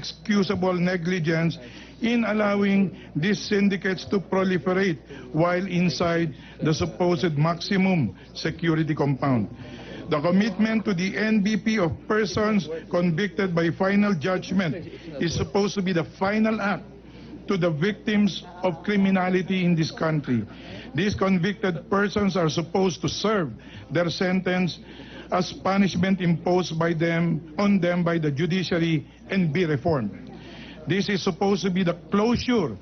inexcusable negligence in allowing these syndicates to proliferate while inside the supposed maximum security compound. The commitment to the NBP of persons convicted by final judgment is supposed to be the final act to the victims of criminality in this country. These convicted persons are supposed to serve their sentence as punishment imposed on them by the judiciary and be reformed. This is supposed to be the closure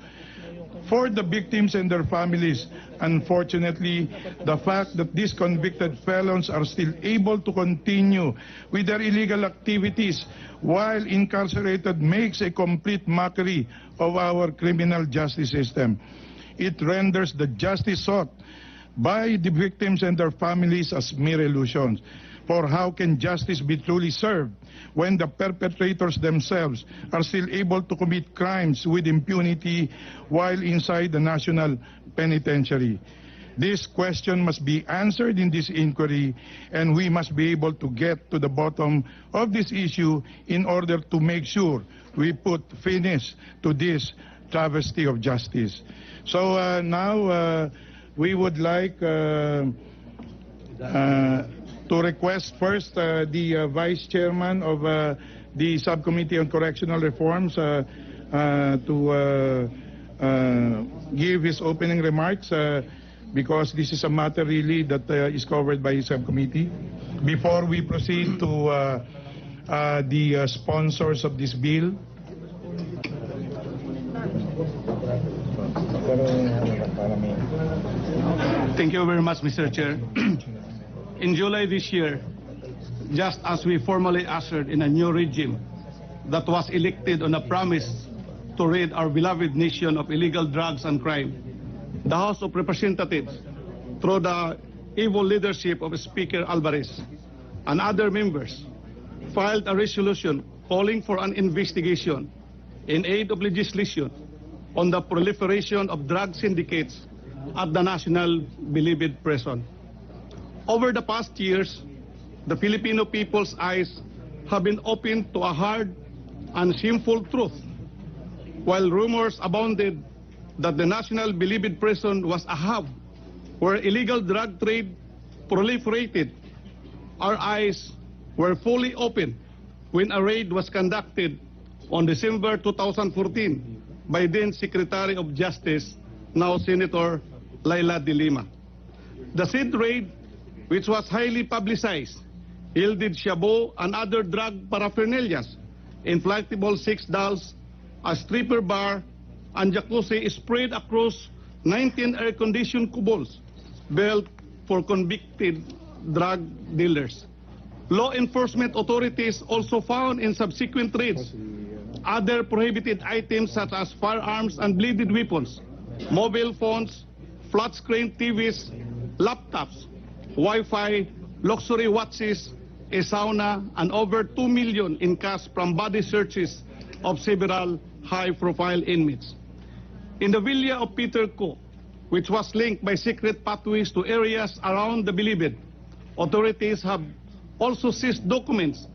for the victims and their families. Unfortunately, the fact that these convicted felons are still able to continue with their illegal activities while incarcerated makes a complete mockery of our criminal justice system. It renders the justice sought by the victims and their families as mere illusions. For how can justice be truly served when the perpetrators themselves are still able to commit crimes with impunity while inside the national penitentiary? This question must be answered in this inquiry, and we must be able to get to the bottom of this issue in order to make sure we put finish to this travesty of justice. So now we would like to request first the Vice Chairman of the Subcommittee on Correctional Reforms to give his opening remarks because this is a matter really that is covered by the subcommittee. Before we proceed to the sponsors of this bill. Thank you very much, Mr. Chair. In July this year, just as we formally ushered in a new regime that was elected on a promise to rid our beloved nation of illegal drugs and crime, the House of Representatives, through the evil leadership of Speaker Alvarez and other members, filed a resolution calling for an investigation in aid of legislation on the proliferation of drug syndicates at the National Bilibid Prison. Over the past years, the Filipino people's eyes have been opened to a hard and shameful truth. While rumors abounded that the National Bilibid Prison was a hub where illegal drug trade proliferated, our eyes were fully open when a raid was conducted on December 2014 by then Secretary of Justice, now Senator Laila de Lima. The said raid, which was highly publicized, yielded shabu and other drug paraphernalias, inflatable sex dolls, a stripper bar, and jacuzzi spread across 19 air-conditioned cubicles built for convicted drug dealers. Law enforcement authorities also found in subsequent raids other prohibited items such as firearms and bladed weapons, mobile phones, flat-screen TVs, laptops, Wi-Fi, luxury watches, a sauna, and over 2 million in cash from body searches of several high-profile inmates. In the villa of Peter Co., which was linked by secret pathways to areas around the Bilibid, authorities have also seized documents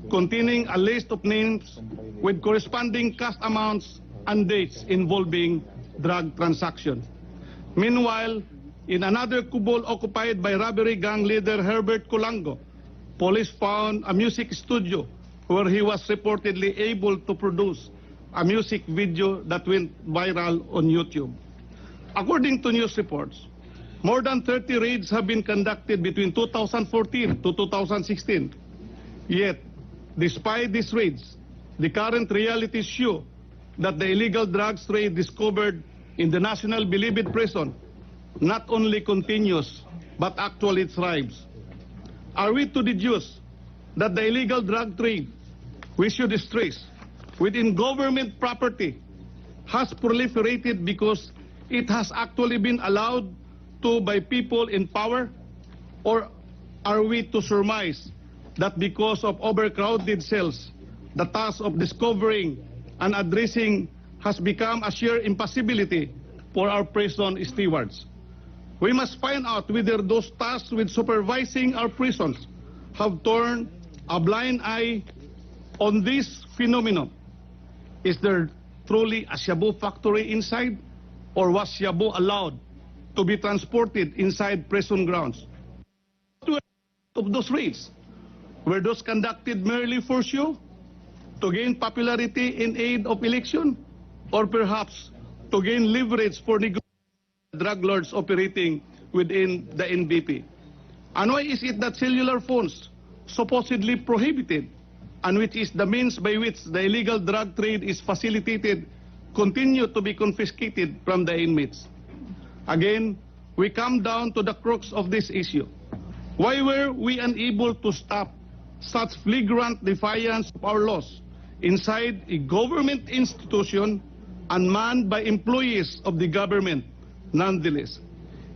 containing a list of names with corresponding cash amounts and dates involving drug transactions. Meanwhile, in another kubol occupied by robbery gang leader Herbert Colangco, police found a music studio where he was reportedly able to produce a music video that went viral on YouTube. According to news reports, more than 30 raids have been conducted between 2014 to 2016. Yet, despite these raids, the current realities show that the illegal drugs trade discovered in the National Bilibid Prison not only continues, but actually thrives. Are we to deduce that the illegal drug trade, we should stress, within government property has proliferated because it has actually been allowed to by people in power? Or are we to surmise that because of overcrowded cells, the task of discovering and addressing has become a sheer impossibility for our prison stewards? We must find out whether those tasked with supervising our prisons have turned a blind eye on this phenomenon. Is there truly a shabu factory inside, or was shabu allowed to be transported inside prison grounds? Of those raids, were those conducted merely for show, to gain popularity in aid of election, or perhaps to gain leverage for drug lords operating within the NBP? And why is it that cellular phones, supposedly prohibited, and which is the means by which the illegal drug trade is facilitated, continue to be confiscated from the inmates? Again, we come down to the crux of this issue. Why were we unable to stop such flagrant defiance of our laws inside a government institution and manned by employees of the government nonetheless?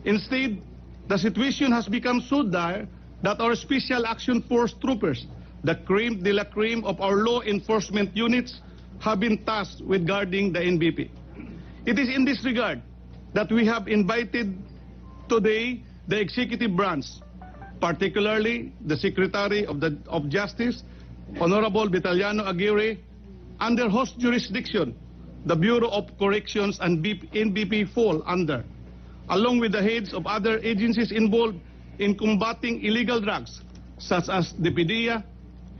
Instead, the situation has become so dire that our Special Action Force troopers, the creme de la creme of our law enforcement units, have been tasked with guarding the NBP. It is in this regard that we have invited today the executive branch, particularly the Secretary of Justice, Honorable Vitaliano Aguirre, under whose jurisdiction the Bureau of Corrections and NBP fall under, along with the heads of other agencies involved in combating illegal drugs, such as the PDEA,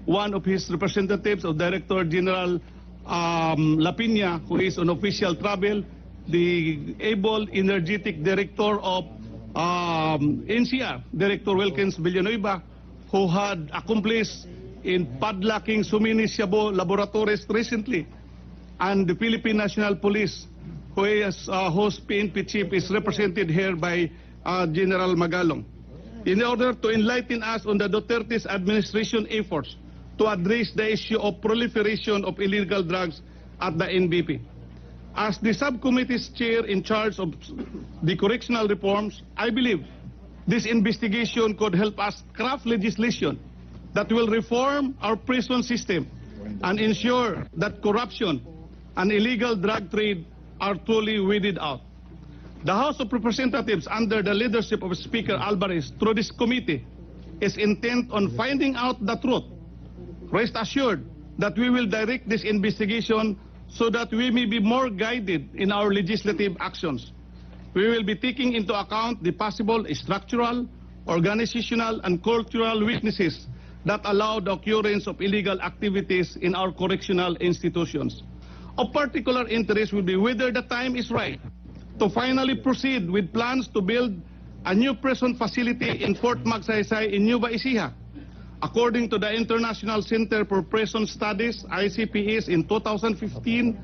one of his representatives of Director General Lapina, who is on official travel, the able, energetic Director of NCR, Director Wilkins Villanueva, who had accomplished in padlocking so many shabu laboratories recently, and the Philippine National Police, whose PNP chief is represented here by General Magalong, in order to enlighten us on the Duterte's administration efforts to address the issue of proliferation of illegal drugs at the NBP. As the subcommittee's chair in charge of the correctional reforms, I believe this investigation could help us craft legislation that will reform our prison system and ensure that corruption and illegal drug trade are truly weeded out. The House of Representatives, under the leadership of Speaker Alvarez, through this committee, is intent on finding out the truth. Rest assured that we will direct this investigation so that we may be more guided in our legislative actions. We will be taking into account the possible structural, organizational, and cultural weaknesses that allow the occurrence of illegal activities in our correctional institutions. Of particular interest will be whether the time is right to finally proceed with plans to build a new prison facility in Fort Magsaysay in Nueva Ecija. According to the International Center for Prison Studies, ICPS, in 2015,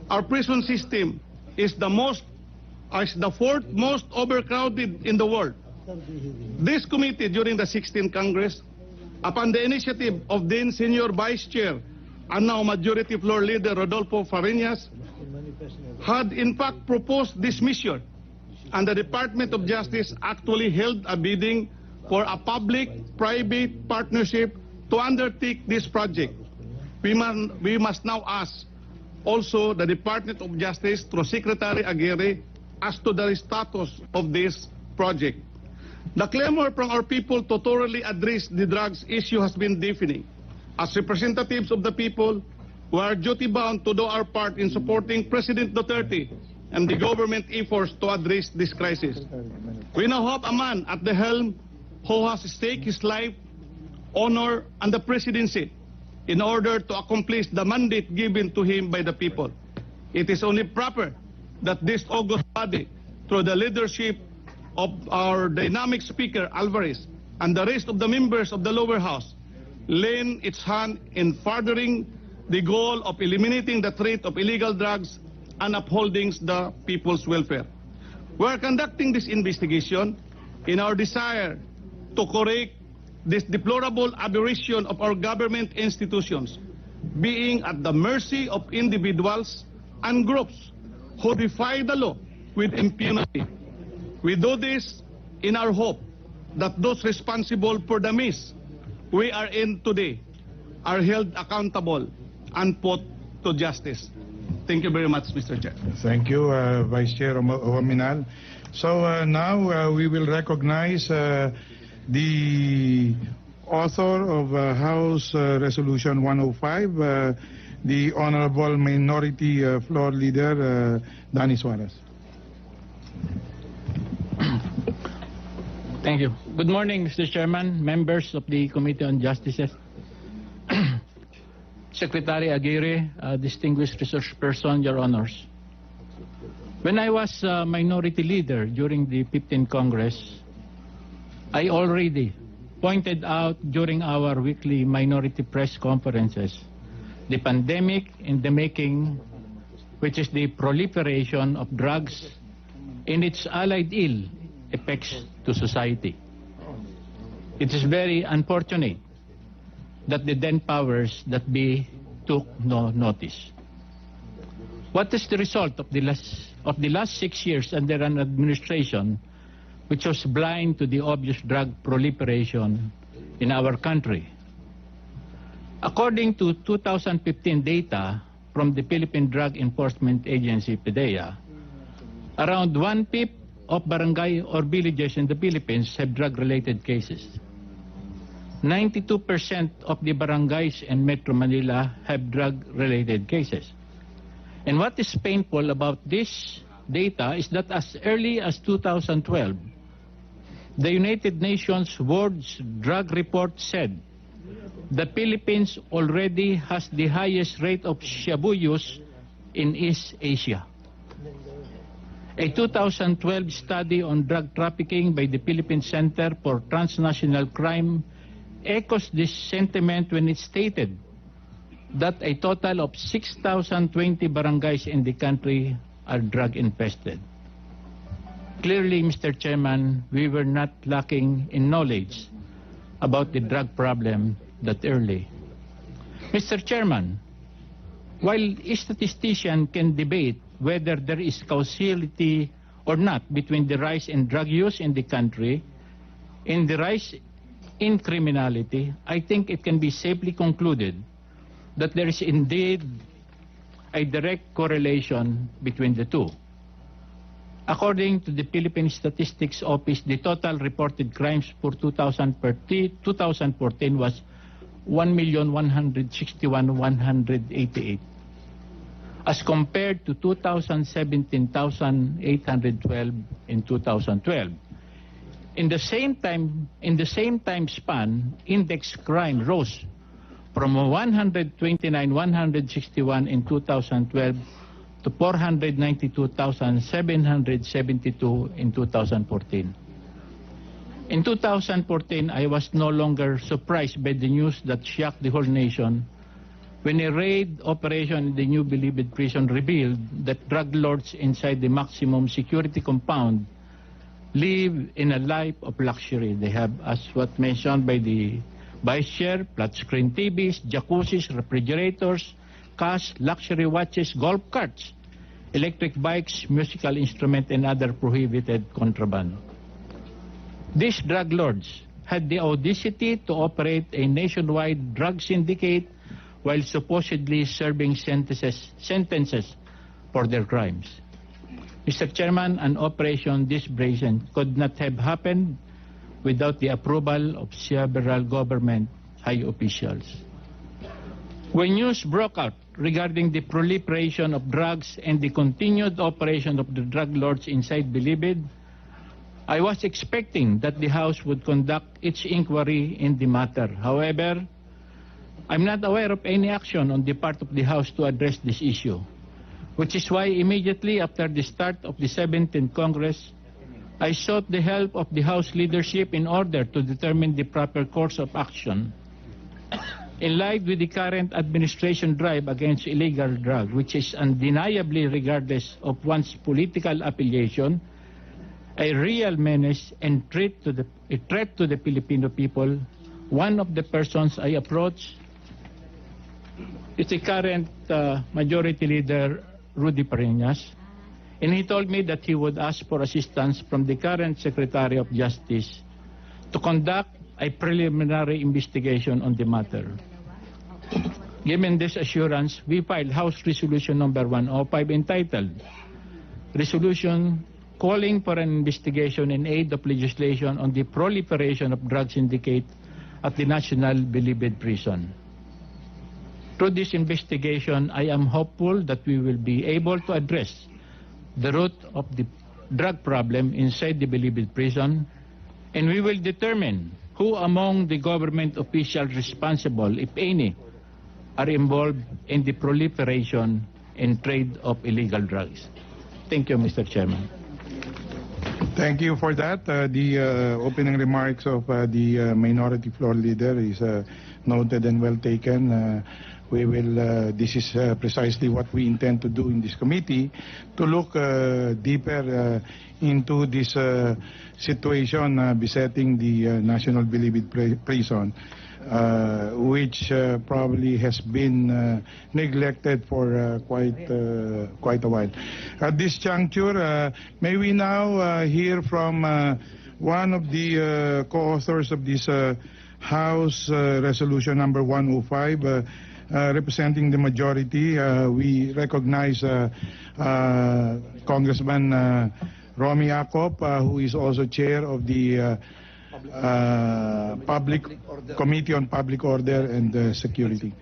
our prison system is the fourth most overcrowded in the world. This committee, during the 16th Congress, upon the initiative of then Senior Vice Chair and now Majority Floor Leader Rodolfo Fariñas, had in fact proposed this mission, and the Department of Justice actually held a bidding for a public-private partnership to undertake this project. We must now ask also the Department of Justice through Secretary Aguirre as to the status of this project. The clamor from our people to thoroughly address the drugs issue has been deafening. As representatives of the people, we are duty-bound to do our part in supporting President Duterte and the government efforts to address this crisis. We now have a man at the helm who has staked his life, honor, and the presidency in order to accomplish the mandate given to him by the people. It is only proper that this august body, through the leadership of our dynamic Speaker Alvarez and the rest of the members of the lower house, lend its hand in furthering the goal of eliminating the trade of illegal drugs and upholding the people's welfare. We are conducting this investigation in our desire to correct this deplorable aberration of our government institutions, being at the mercy of individuals and groups who defy the law with impunity. We do this in our hope that those responsible for the mess we are in today are held accountable and put to justice. Thank you very much, Mr. Chair. Thank you, Vice Chair Ominal. So now we will recognize the author of House Resolution 105, the Honorable Minority Floor Leader, Danny Suarez. Thank you. Good morning, Mr. Chairman, members of the Committee on Justice, Secretary Aguirre, distinguished research person, Your Honors. When I was minority leader during the 15th Congress, I already pointed out during our weekly minority press conferences the pandemic in the making, which is the proliferation of drugs in its allied ill effects to society. It is very unfortunate that the then powers that be took no notice. What is the result of the last 6 years under an administration which was blind to the obvious drug proliferation in our country? According to 2015 data from the Philippine Drug Enforcement Agency, PDEA, around 1/5 of barangay or villages in the Philippines have drug-related cases. 92% of the barangays in Metro Manila have drug-related cases. And what is painful about this data is that as early as 2012, the United Nations World Drug Report said the Philippines already has the highest rate of shabu use in East Asia. A 2012 study on drug trafficking by the Philippine Center for Transnational Crime echoes this sentiment when it stated that a total of 6,020 barangays in the country are drug-infested. Clearly, Mr. Chairman, we were not lacking in knowledge about the drug problem that early. Mr. Chairman, while a statistician can debate whether there is causality or not between the rise in drug use in the country and the rise in criminality, I think it can be safely concluded that there is indeed a direct correlation between the two. According to the Philippine Statistics Office, the total reported crimes for 2014 was 1,161,188, as compared to 2,017,812 in 2012. In the same time span, index crime rose from 129,161 in 2012 to 492,772 in 2014. In 2014, I was no longer surprised by the news that shocked the whole nation when a raid operation in the New Bilibid prison revealed that drug lords inside the maximum security compound live in a life of luxury. They have, as what mentioned by the Vice Chair, flat screen TVs, jacuzzis, refrigerators, cars, luxury watches, golf carts, electric bikes, musical instruments, and other prohibited contraband. These drug lords had the audacity to operate a nationwide drug syndicate while supposedly serving sentences for their crimes. Mr. Chairman, an operation this brazen could not have happened without the approval of several government high officials. When news broke out regarding the proliferation of drugs and the continued operation of the drug lords inside Bilibid, I was expecting that the House would conduct its inquiry in the matter. However, I'm not aware of any action on the part of the House to address this issue, which is why immediately after the start of the 17th Congress, I sought the help of the House leadership in order to determine the proper course of action in line with the current administration drive against illegal drugs, which is undeniably, regardless of one's political affiliation, a real menace and a threat to the Filipino people. One of the persons I approached is the current Majority Leader, Rudy Pareñas, and he told me that he would ask for assistance from the current Secretary of Justice to conduct a preliminary investigation on the matter. Given this assurance, we filed House Resolution number 105 entitled Resolution Calling for an Investigation in Aid of Legislation on the Proliferation of Drug Syndicate at the National Bilibid Prison. Through this investigation, I am hopeful that we will be able to address the root of the drug problem inside the Bilibid prison, and we will determine who among the government officials responsible, if any, are involved in the proliferation and trade of illegal drugs. Thank you, Mr. Chairman. Thank you for that. The opening remarks of the minority floor leader is noted and well taken. This is precisely what we intend to do in this committee, to look deeper into this situation besetting the National Bilibid Prison, which probably has been neglected for quite a while. At this juncture, may we now hear from one of the co-authors of this House Resolution number 105, representing the majority. We recognize Congressman Romy Acop, who is also chair of the Committee on Public Order and Security.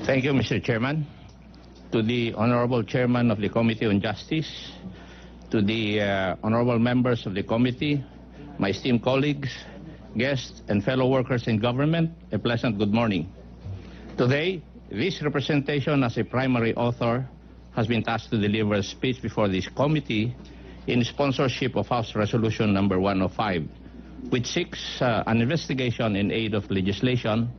Thank you, Mr. Chairman. To the Honorable Chairman of the Committee on Justice, to the honorable members of the committee, my esteemed colleagues, guests, and fellow workers in government, a pleasant good morning. Today, this representation as a primary author has been tasked to deliver a speech before this committee in sponsorship of House Resolution number 105, which seeks an investigation in aid of legislation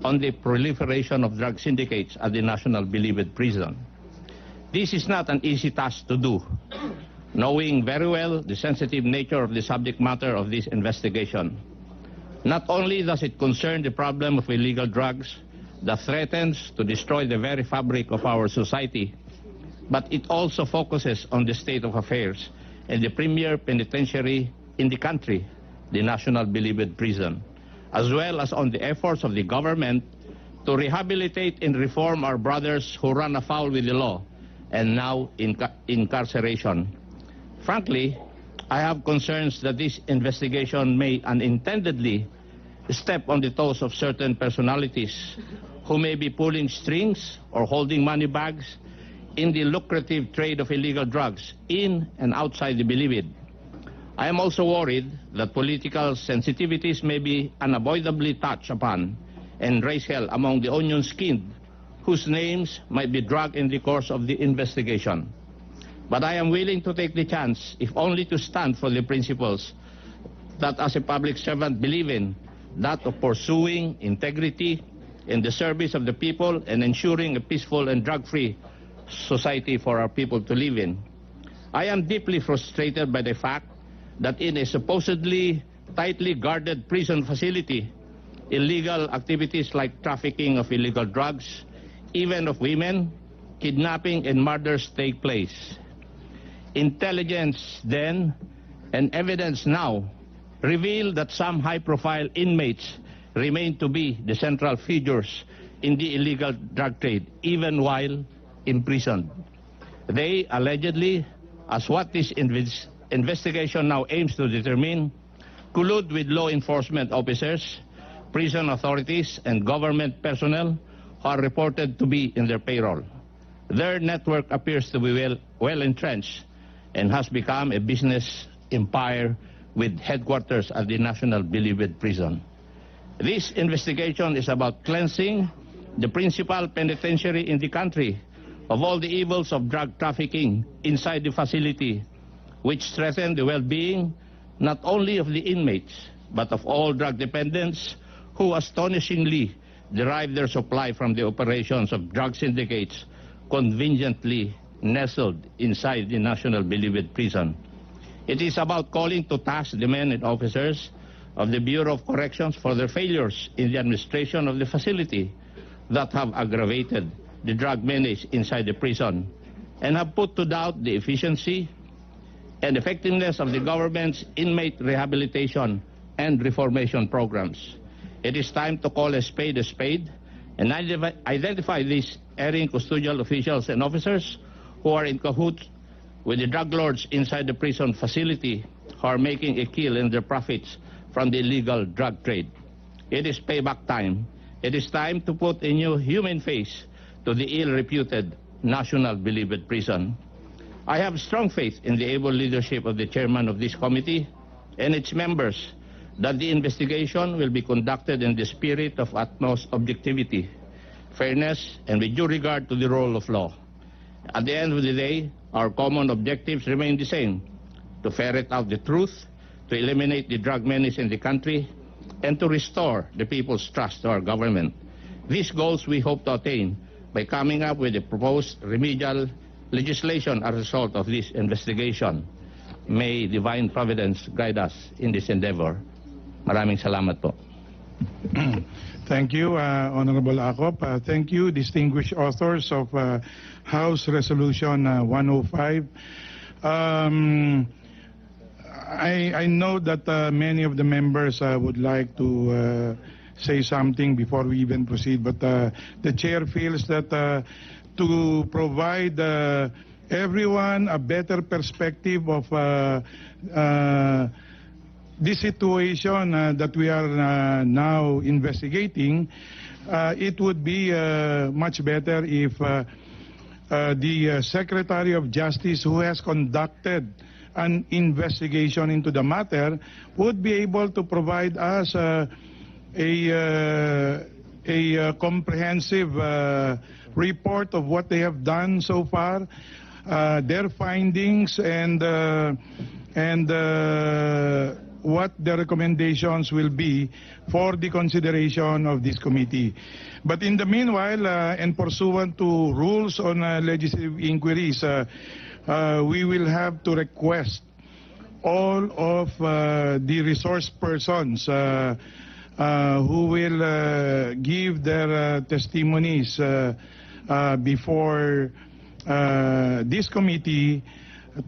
on the proliferation of drug syndicates at the National Bilibid Prison. This is not an easy task to do, knowing very well the sensitive nature of the subject matter of this investigation. Not only does it concern the problem of illegal drugs that threatens to destroy the very fabric of our society, but it also focuses on the state of affairs in the premier penitentiary in the country, the National Bilibid Prison, as well as on the efforts of the government to rehabilitate and reform our brothers who run afoul with the law and now in incarceration. Frankly, I have concerns that this investigation may unintendedly step on the toes of certain personalities who may be pulling strings or holding money bags in the lucrative trade of illegal drugs in and outside the Bilibid. I am also worried that political sensitivities may be unavoidably touched upon and raise hell among the onion-skinned whose names might be dragged in the course of the investigation. But I am willing to take the chance, if only to stand for the principles that as a public servant believe in, that of pursuing integrity in the service of the people and ensuring a peaceful and drug-free society for our people to live in. I am deeply frustrated by the fact that in a supposedly tightly guarded prison facility, illegal activities like trafficking of illegal drugs, even of women, kidnapping and murders take place. Intelligence then and evidence now reveal that some high-profile inmates remain to be the central figures in the illegal drug trade, even while imprisoned. They allegedly, as what this investigation now aims to determine, collude with law enforcement officers, prison authorities, and government personnel who are reported to be in their payroll. Their network appears to be well entrenched and has become a business empire with headquarters at the National Bilibid Prison. This investigation is about cleansing the principal penitentiary in the country of all the evils of drug trafficking inside the facility, which threaten the well-being not only of the inmates, but of all drug dependents who astonishingly derive their supply from the operations of drug syndicates conveniently nestled inside the National Bilibid Prison. It is about calling to task the men and officers of the Bureau of Corrections for their failures in the administration of the facility that have aggravated the drug menace inside the prison and have put to doubt the efficiency and effectiveness of the government's inmate rehabilitation and reformation programs. It is time to call a spade and identify these erring custodial officials and officers who are in cahoots with the drug lords inside the prison facility who are making a kill in their profits from the illegal drug trade. It is payback time, it is time to put a new human face to the ill-reputed National Beloved Prison. I have strong faith in the able leadership of the chairman of this committee and its members that the investigation will be conducted in the spirit of utmost objectivity, fairness, and with due regard to the rule of law. At the end of the day, our common objectives remain the same: to ferret out the truth, to eliminate the drug menace in the country, and to restore the people's trust to our government. These goals we hope to attain by coming up with a proposed remedial legislation as a result of this investigation. May divine providence guide us in this endeavor. Maraming salamat po. Thank you, Honorable Acop. Thank you, distinguished authors of House Resolution 105. I know that many of the members would like to say something before we even proceed, but the chair feels that to provide everyone a better perspective of this situation that we are now investigating, it would be much better if the Secretary of Justice, who has conducted an investigation into the matter, would be able to provide us a comprehensive report of what they have done so far, their findings, and what the recommendations will be for the consideration of this committee. But in the meanwhile, and pursuant to rules on legislative inquiries, we will have to request all of the resource persons who will give their testimonies before this committee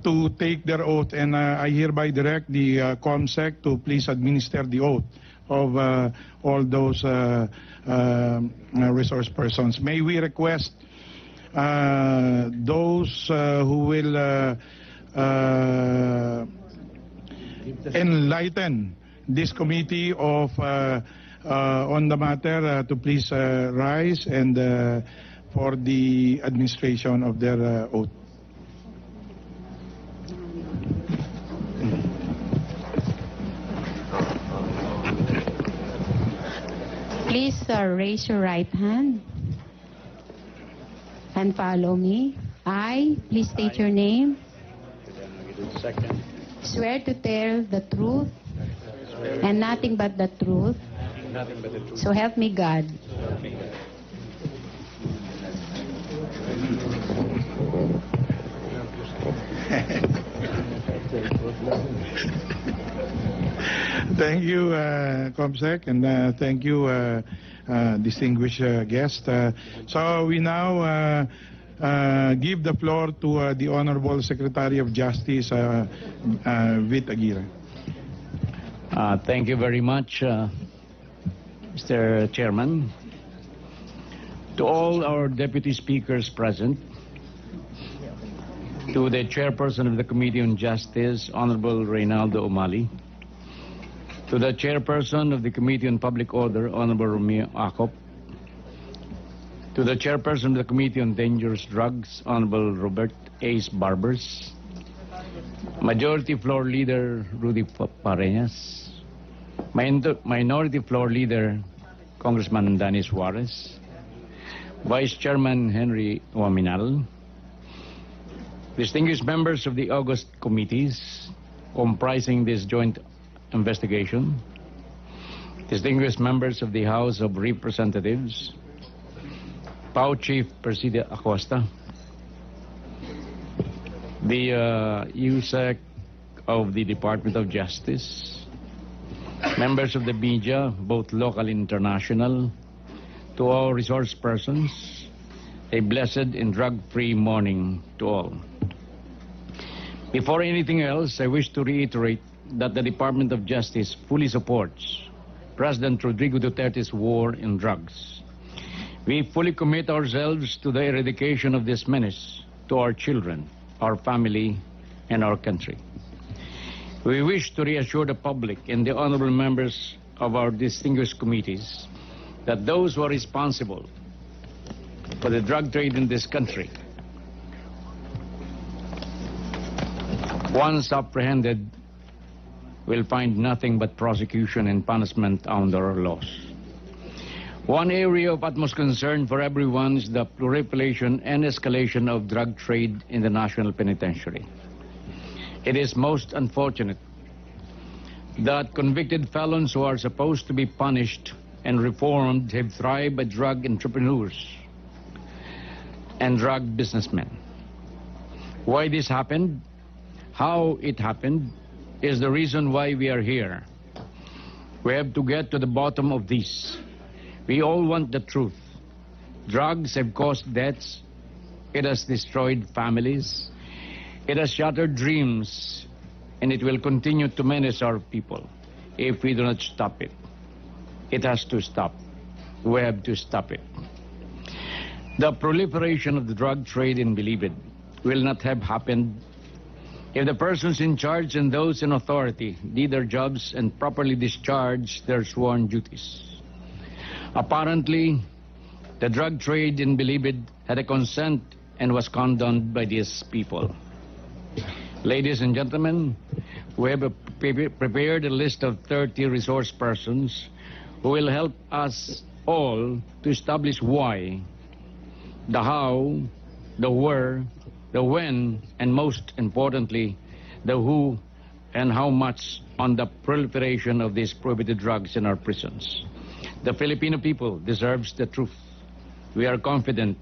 to take their oath, and I hereby direct the COMSEC to please administer the oath of all those resource persons. May we request those who will enlighten this committee of on the matter to please rise and for the administration of their oath. Please raise your right hand and follow me. I, please state your name. Swear to tell the truth and nothing but the truth. So help me God. Thank you, COMSEC, and thank you, distinguished guest. So we now give the floor to the Honorable Secretary of Justice, Vit Aguirre. Thank you very much, Mr. Chairman. To all our deputy speakers present, to the chairperson of the Committee on Justice, Honorable Reynaldo Umali, to the chairperson of the Committee on Public Order, Honorable Romeo Acop, to the chairperson of the Committee on Dangerous Drugs, Honorable Robert Ace Barbers, Majority Floor Leader Rudy Pareñas, Minority Floor Leader Congressman Danny Suarez, Vice Chairman Henry Waminal, distinguished members of the August committees comprising this joint investigation, distinguished members of the House of Representatives, PAO Chief Presida Acosta, the USEC of the Department of Justice, members of the media, both local and international, to all resource persons, a blessed and drug-free morning to all. Before anything else, I wish to reiterate that the Department of Justice fully supports President Rodrigo Duterte's war on drugs. We fully commit ourselves to the eradication of this menace to our children, our family, and our country. We wish to reassure the public and the honorable members of our distinguished committees that those who are responsible for the drug trade in this country, once apprehended, will find nothing but prosecution and punishment under our laws. One area of utmost concern for everyone is the proliferation and escalation of drug trade in the National Penitentiary. It is most unfortunate that convicted felons who are supposed to be punished and reformed have thrived by drug entrepreneurs and drug businessmen. Why this happened, how it happened, is the reason why we are here. We have to get to the bottom of this. We all want the truth. Drugs have caused deaths. It has destroyed families. It has shattered dreams. And it will continue to menace our people if we do not stop it. It has to stop. We have to stop it. The proliferation of the drug trade in Bilibid will not have happened if the persons in charge and those in authority did their jobs and properly discharged their sworn duties. Apparently, the drug trade in Bilibid had a consent and was condoned by these people. Ladies and gentlemen, we have prepared a list of 30 resource persons who will help us all to establish why, the how, the where, the when, and most importantly, the who and how much on the proliferation of these prohibited drugs in our prisons. The Filipino people deserves the truth. We are confident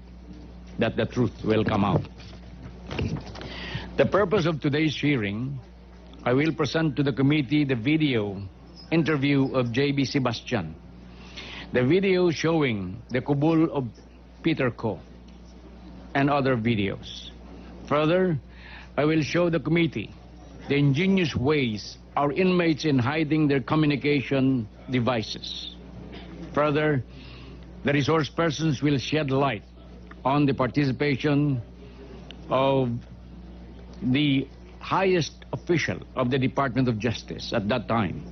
that the truth will come out. The purpose of today's hearing, I will present to the committee the video interview of J.B. Sebastian. The video showing the kubul of Peter Co. and other videos. Further, I will show the committee the ingenious ways our inmates in hiding their communication devices. Further, the resource persons will shed light on the participation of the highest official of the Department of Justice at that time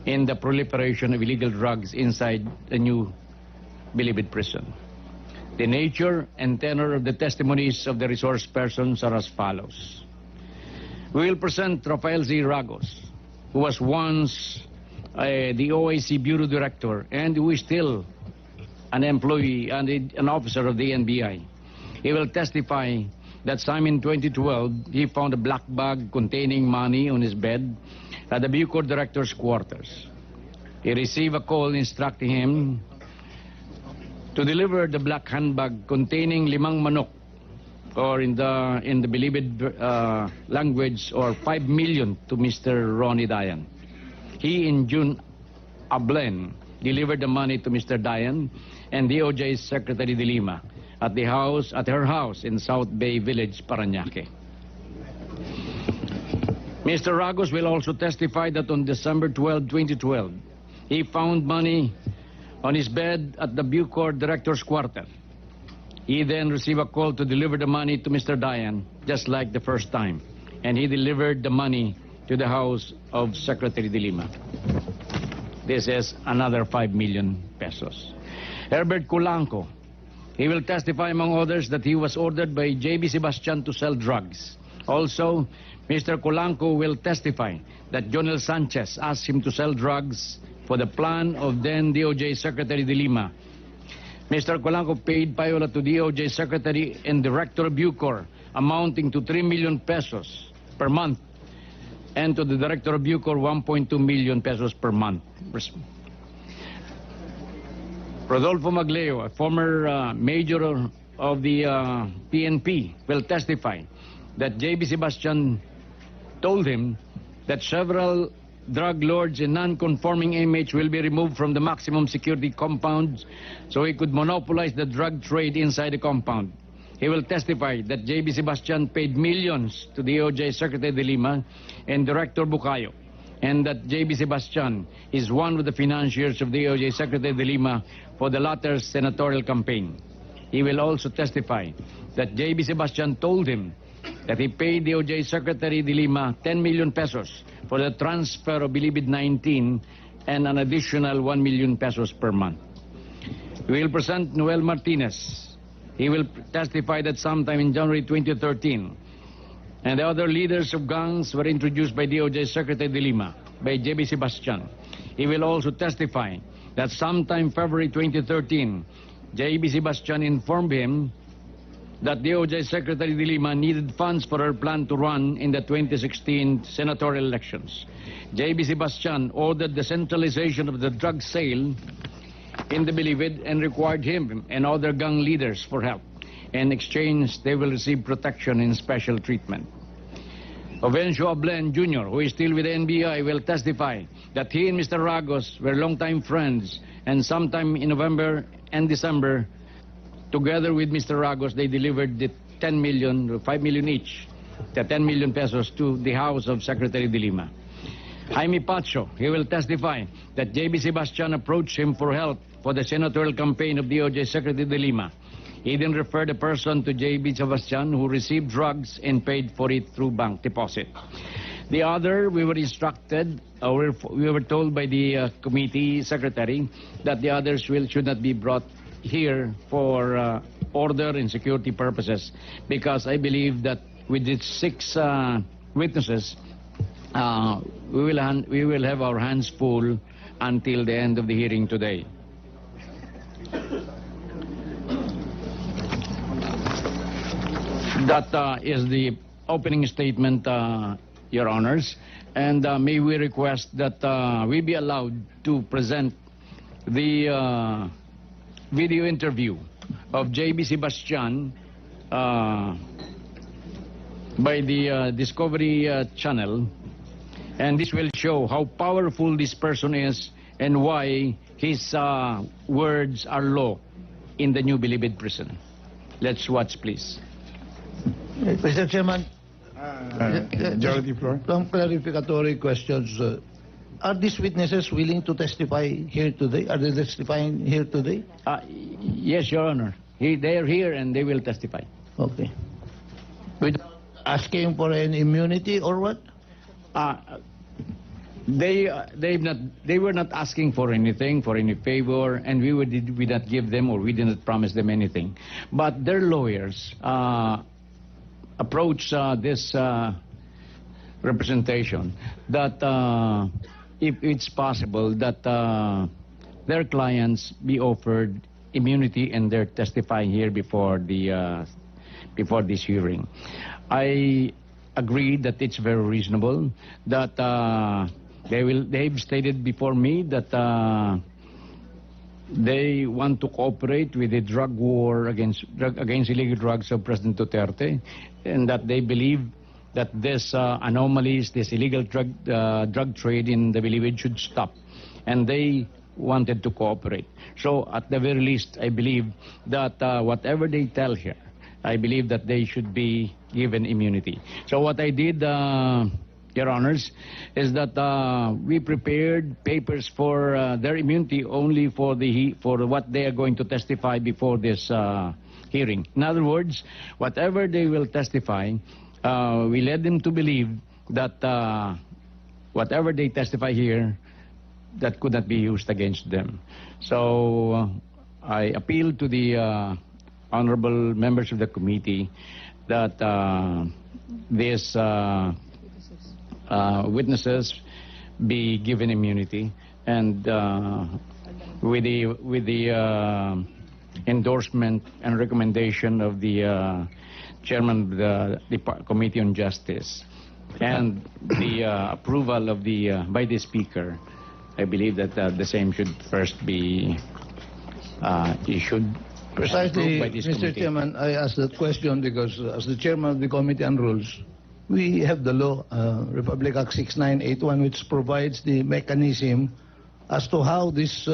in the proliferation of illegal drugs inside the new Bilibid prison. The nature and tenor of the testimonies of the resource persons are as follows. We will present Rafael Z. Ragos, who was once the OIC Bureau Director and who is still an employee and an officer of the NBI. He will testify that time in 2012, he found a black bag containing money on his bed at the Bucor Director's quarters. He received a call instructing him to deliver the black handbag containing limang manok, or in the Bilibid language, or 5 million to Mr. Ronnie Dayan. He, in June Ablen, delivered the money to Mr. Dayan and DOJ's Secretary de Lima at her house in South Bay Village, Parañaque. Mr. Ragos will also testify that on December 12, 2012, he found money on his bed at the Bucor Director's quarter. He then received a call to deliver the money to Mr. Dayan, just like the first time, and he delivered the money to the house of Secretary de Lima. This is another 5 million pesos. Herbert Colangco, he will testify, among others, that he was ordered by J.B. Sebastian to sell drugs. Also, Mr. Colangco will testify that Jonel Sanchez asked him to sell drugs for the plan of then DOJ Secretary de Lima. Mr. Colangco paid payola to DOJ Secretary and Director of Bucor amounting to 3 million pesos per month, and to the Director of Bucor 1.2 million pesos per month. Rodolfo Magleo, a former major of the PNP, will testify that J.B. Sebastian told him that several drug lords and non-conforming inmates will be removed from the maximum security compounds so he could monopolize the drug trade inside the compound. He will testify that J.B. Sebastian paid millions to the DOJ Secretary de Lima and Director Bucayo, and that J.B. Sebastian is one of the financiers of the DOJ Secretary de Lima for the latter's senatorial campaign. He will also testify that J.B. Sebastian told him that he paid the DOJ Secretary de Lima 10 million pesos for the transfer of Bilibid 19 and an additional 1 million pesos per month. We will present Noel Martinez. He will testify that sometime in January 2013. And the other leaders of gangs were introduced by DOJ Secretary de Lima, by J.B. Sebastian. He will also testify that sometime February 2013, J.B. Sebastian informed him that DOJ Secretary de Lima needed funds for her plan to run in the 2016 senatorial elections. J.B. Sebastian ordered the centralization of the drug sale in the Bilibid and required him and other gang leaders for help. In exchange, they will receive protection and special treatment. Ovencio Ablen Jr., who is still with the NBI, will testify that he and Mr. Ragos were longtime friends, and sometime in November and December, together with Mr. Ragos, they delivered the 10 million, 5 million each, the 10 million pesos to the house of Secretary de Lima. Jaime Pacho, he will testify that J.B. Sebastian approached him for help for the senatorial campaign of DOJ Secretary de Lima. He then referred a person to J.B. Sebastian who received drugs and paid for it through bank deposit. The other, we were instructed, or we were told by the committee secretary that the others should not be brought here for order and security purposes, because I believe that with these 6 witnesses, we will have our hands full until the end of the hearing today. That is the opening statement, Your Honors, and may we request that we be allowed to present the video interview of J.B. Sebastian by the Discovery Channel, and this will show how powerful this person is and why his words are law in the New Bilibid prison. Let's watch, please. Mr. Chairman, Majority floor. some clarificatory questions. Are these witnesses willing to testify here today? Are they testifying here today? Yes, Your Honor. They are here and they will testify. Okay. Without asking for an immunity or what? They were not asking for anything, for any favor, and we did not give them, or we did not promise them anything. But their lawyers approached this representation that if it's possible that their clients be offered immunity and they're testifying here before this hearing. I agree that it's very reasonable that they've stated before me that they want to cooperate with the drug war against illegal drugs of President Duterte, and that they believe that this anomalies, this illegal drug trade in the Bilibid should stop, and they wanted to cooperate. So at the very least, I believe that whatever they tell here, I believe that they should be given immunity. So what I did, Your Honors, is that we prepared papers for their immunity only for what they are going to testify before this hearing. In other words, whatever they will testify, we led them to believe that whatever they testify here, that could not be used against them. So I appeal to the honorable members of the committee that these witnesses be given immunity, and with the endorsement and recommendation of the chairman of the Committee on Justice and the approval of by the speaker, I believe that the same should first be issued. Precisely, by this Mr. committee. Chairman, I asked that question because as the chairman of the Committee on Rules, we have the law, Republic Act 6981, which provides the mechanism as to how these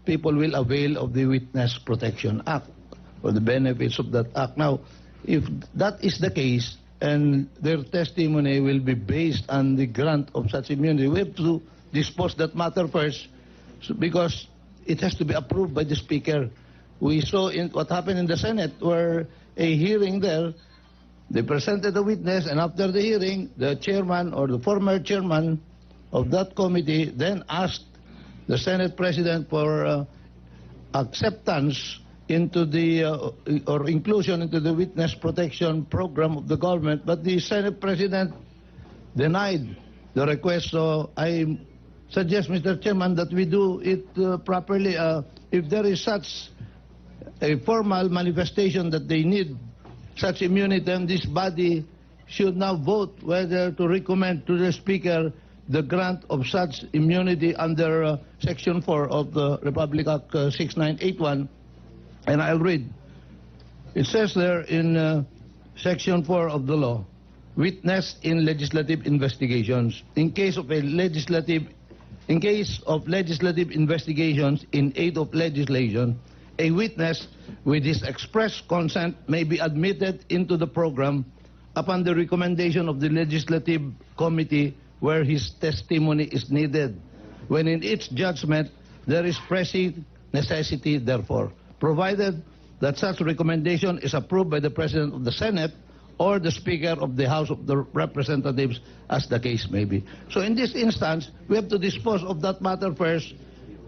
people will avail of the Witness Protection Act or the benefits of that act. Now, if that is the case and their testimony will be based on the grant of such immunity, we have to dispose that matter first, because it has to be approved by the Speaker. We saw what happened in the Senate, where a hearing there, they presented a witness, and after the hearing, the chairman or the former chairman of that committee then asked the Senate President for acceptance into the or inclusion into the witness protection program of the government, but the Senate President denied the request. So I suggest, Mr. Chairman, that we do it properly. If there is such a formal manifestation that they need such immunity, then this body should now vote whether to recommend to the Speaker the grant of such immunity under Section 4 of the Republic Act 6981. And I'll read. It says there in Section 4 of the law, witness in legislative investigations. In case of legislative investigations in aid of legislation, a witness with his express consent may be admitted into the program upon the recommendation of the legislative committee where his testimony is needed, when in its judgment there is pressing necessity therefore, provided that such recommendation is approved by the President of the Senate or the Speaker of the House of the Representatives, as the case may be. So in this instance, we have to dispose of that matter first,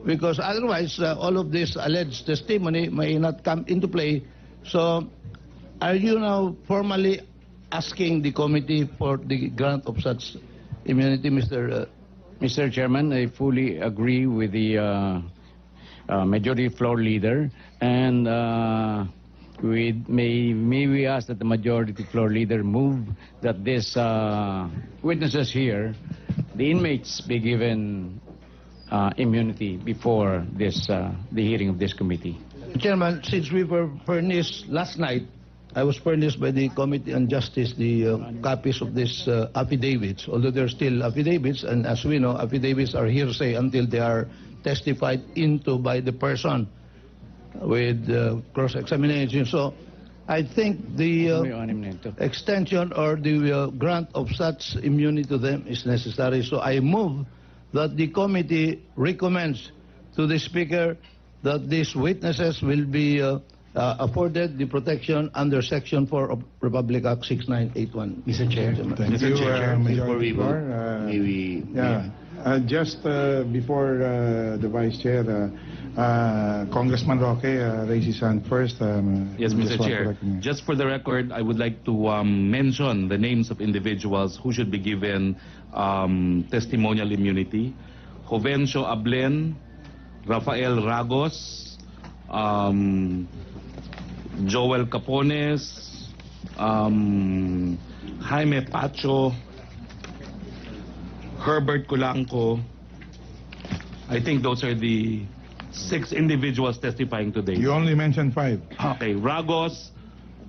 because otherwise all of this alleged testimony may not come into play. So are you now formally asking the committee for the grant of such immunity, Mr. Chairman, I fully agree with the Majority Floor Leader, and may we ask that the Majority Floor Leader move that these witnesses here, the inmates, be given immunity before this the hearing of this committee. Chairman, since we were furnished last night, I was furnished by the Committee on Justice the copies of these affidavits, although they're still affidavits, and as we know, affidavits are hearsay until they are testified into by the person with cross-examination. So I think the extension or the grant of such immunity to them is necessary. So I move that the committee recommends to the Speaker that these witnesses will be afforded the protection under Section 4 of Republic Act 6981. Mr. Chair, Thank you, before we vote, Majority Leader. Just before the Vice Chair, Congressman Roque raised his hand first. Yes, Mr. Chair. Just for the record, I would like to mention the names of individuals who should be given testimonial immunity. Jovencio Ablen, Rafael Ragos, Joel Capones, Jaime Pacho, Herbert Colangco. I think those are the 6 individuals testifying today. You only mentioned 5. Okay, Ragos,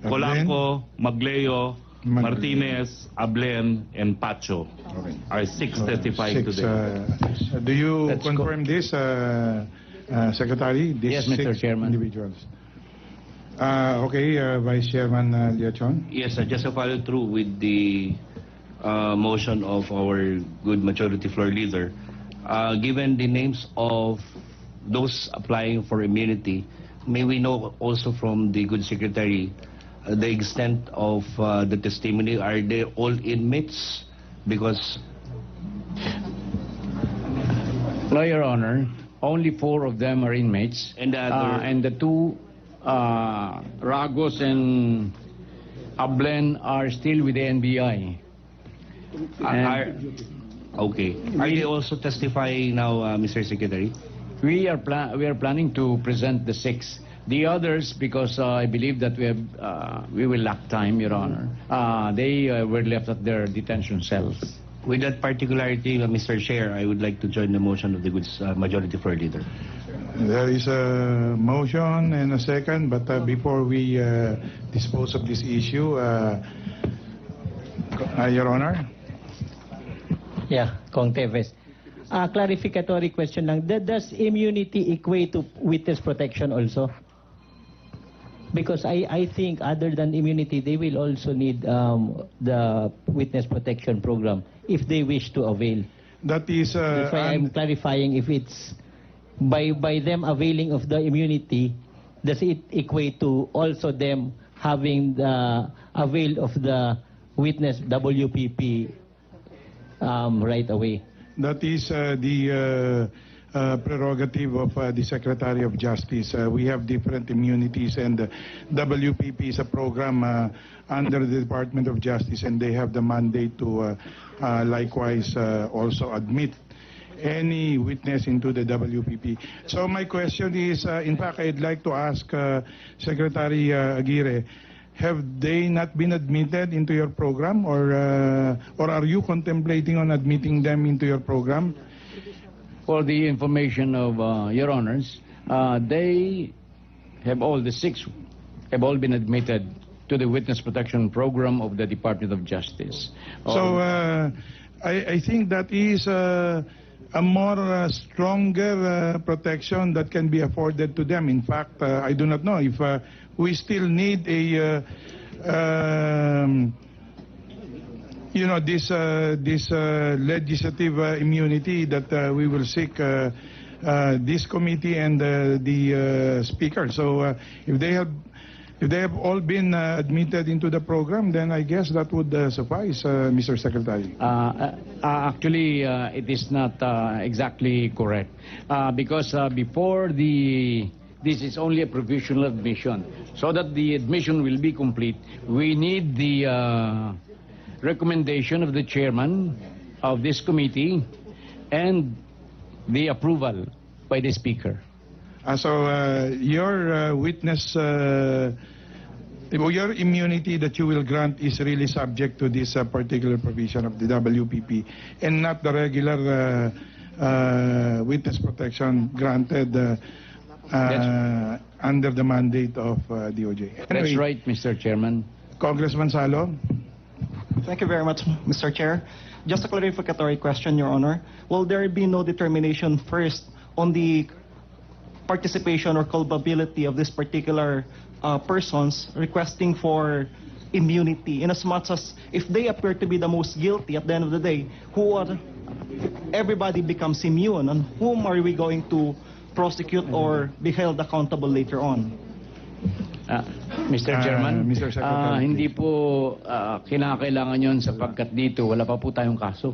Colangco, Magleo, Martinez, Ablen, and Pacho are 6 testifying today. Do you confirm this, Secretary? These Yes, Mr. 6 Chairman. individuals. Okay, Vice Chairman Liachon. Yes, just to follow through with the motion of our good Majority Floor Leader. Given the names of those applying for immunity, may we know also from the good Secretary the extent of the testimony? Are they all inmates? Because... No, Your Honor. Only 4 of them are inmates. And the other... and the 2, Ragos and Ablen, are still with the NBI. Okay. Are they also testifying now, Mr. Secretary? We are planning to present the 6. The others, because I believe that we will lack time, Your Honor. They were left at their detention cells. With that particularity, Mr. Chair, I would like to join the motion of the good Majority Floor Leader. There is a motion and a second, but before we dispose of this issue, Your Honor. Yeah, Kong Teves. Clarificatory question lang. Does immunity equate to witness protection also? Because I think other than immunity, they will also need the witness protection program if they wish to avail. That is... That's why I'm clarifying if it's by them availing of the immunity, does it equate to also them having the avail of the witness WPP right away? That is the prerogative of the Secretary of Justice. We have different immunities, and WPP is a program under the Department of Justice, and they have the mandate to likewise also admit any witness into the WPP. So my question is, in fact, I'd like to ask Secretary Aguirre, have they not been admitted into your program, or are you contemplating on admitting them into your program? For the information of Your Honors, they have the 6 have all been admitted to the Witness Protection Program of the Department of Justice. So I think that is a more stronger protection that can be afforded to them. In fact, I do not know if we still need a this legislative immunity that we will seek this committee and the speaker. So if they have all been admitted into the program, then I guess that would suffice, Mr. Secretary. Actually, it is not exactly correct because before this is only a provisional admission. So that the admission will be complete, we need the recommendation of the chairman of this committee and the approval by the speaker. So your witness, your immunity that you will grant is really subject to this particular provision of the WPP and not the regular witness protection granted under the mandate of DOJ. Anyway, that's right, Mr. Chairman. Congressman Salo. Thank you very much, Mr. Chair. Just a clarificatory question, Your Honor. Will there be no determination first on the participation or culpability of this particular persons requesting for immunity, in as much as if they appear to be the most guilty at the end of the day, everybody becomes immune, and whom are we going to prosecute or be held accountable later on? Mr. Chairman, Mr. Secretary, hindi po kinakailangan yon sapagkat dito wala pa po tayong kaso.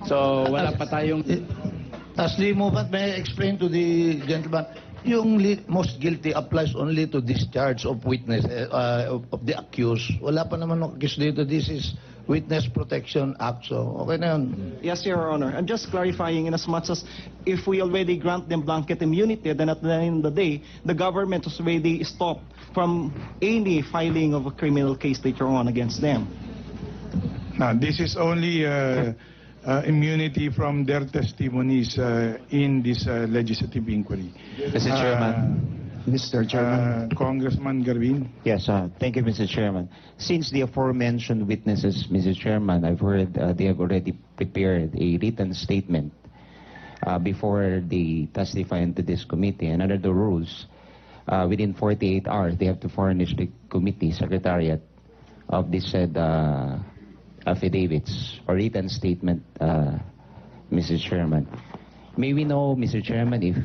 So wala pa tayong... As the movement, may I explain to the gentleman, yung most guilty applies only to discharge of witness, of the accused. Wala pa naman accused dito. This is Witness Protection Act. So, okay na yun. Yes, Your Honor. I'm just clarifying, in as much as if we already grant them blanket immunity, then at the end of the day, the government has already stopped from any filing of a criminal case later on against them. Now, this is only immunity from their testimonies in this legislative inquiry. Mr. Chairman. Mr. Chairman. Congressman Garvin. Yes, thank you, Mr. Chairman. Since the aforementioned witnesses, Mr. Chairman, I've heard they have already prepared a written statement before they testify into this committee. And under the rules, within 48 hours, they have to furnish the committee secretariat of this said affidavits or written statement, Mr. Chairman. May we know, Mr. Chairman, if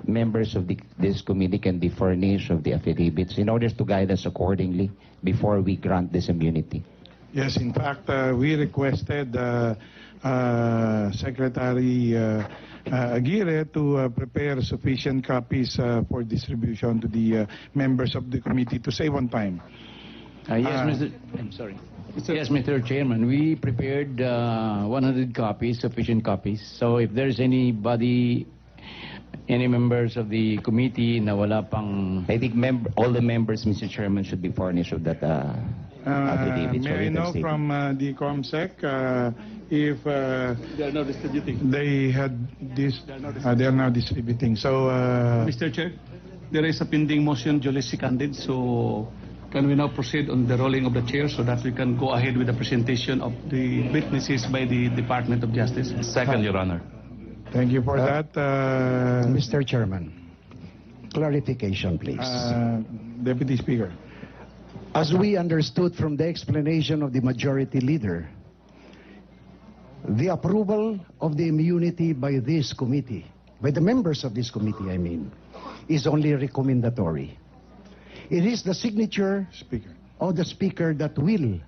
members of this committee can be furnished of the affidavits in order to guide us accordingly before we grant this immunity? Yes, in fact, we requested Secretary Aguirre to prepare sufficient copies for distribution to the members of the committee to save on time. Yes, Mr. Chairman, we prepared 100 copies, sufficient copies. So if there's anybody, any members of the committee na wala pang... I think all the members, Mr. Chairman, should be furnished of that affidavit. May I know from the COMSEC if They are now distributing. they had this, they are now distributing. So, Mr. Chair, there is a pending motion duly seconded, so can we now proceed on the rolling of the chair so that we can go ahead with the presentation of the witnesses by the Department of Justice? Second, Your Honor. thank you for that. Mr. Chairman, clarification, please. Deputy Speaker. As we understood from the explanation of the majority leader, the approval of the immunity by this committee, by the members of this committee, I mean, is only recommendatory. It is the signature of the Speaker that will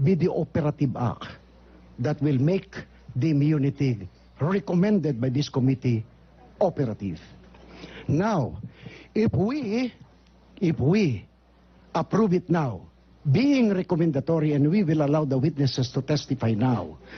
be the operative act that will make the immunity recommended by this committee operative. Now, if we approve it now, being recommendatory, and we will allow the witnesses to testify now,